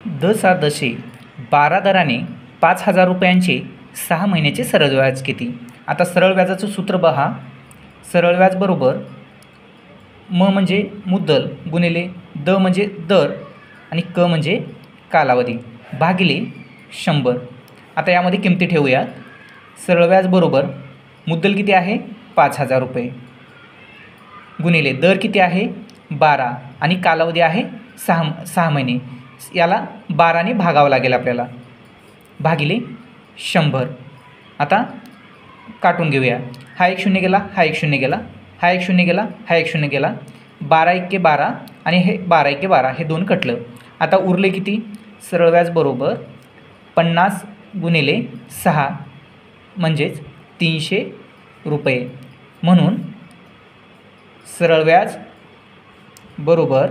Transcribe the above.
दशे 12 दराने 5,000 रुपयांचे 6 महिन्याचे सरळ व्याज किती? आता सरळ व्याजाचं सूत्र पहा. सरळ व्याज बरोबर म म्हणजे मुद्दल गुणिले द म्हणजे दर आणि क म्हणजे कालावधी भागिले 100. आता यामध्ये किमती ठेवूया. सरळ व्याज बरोबर मुद्दल किती आहे 5,000 रुपये गुणिले दर किती आहे 12 आणि कालावधी आहे 6 महिने. याला 12ने भागावं लागेल आपल्याला भागिले 100. आता काटून घेऊया. हा एक शून्य गेला, हा एक शून्य गेला, हा एक शून्य गेला, हा एक शून्य गेला. 12 एके 12 आणि हे 12 एके 12 हे दोन कटलं. आता उरले किती? सरळ व्याज बरोबर 50 गुणिले 6 म्हणजेच 300 रुपये. म्हणून सरळ व्याज बरोबर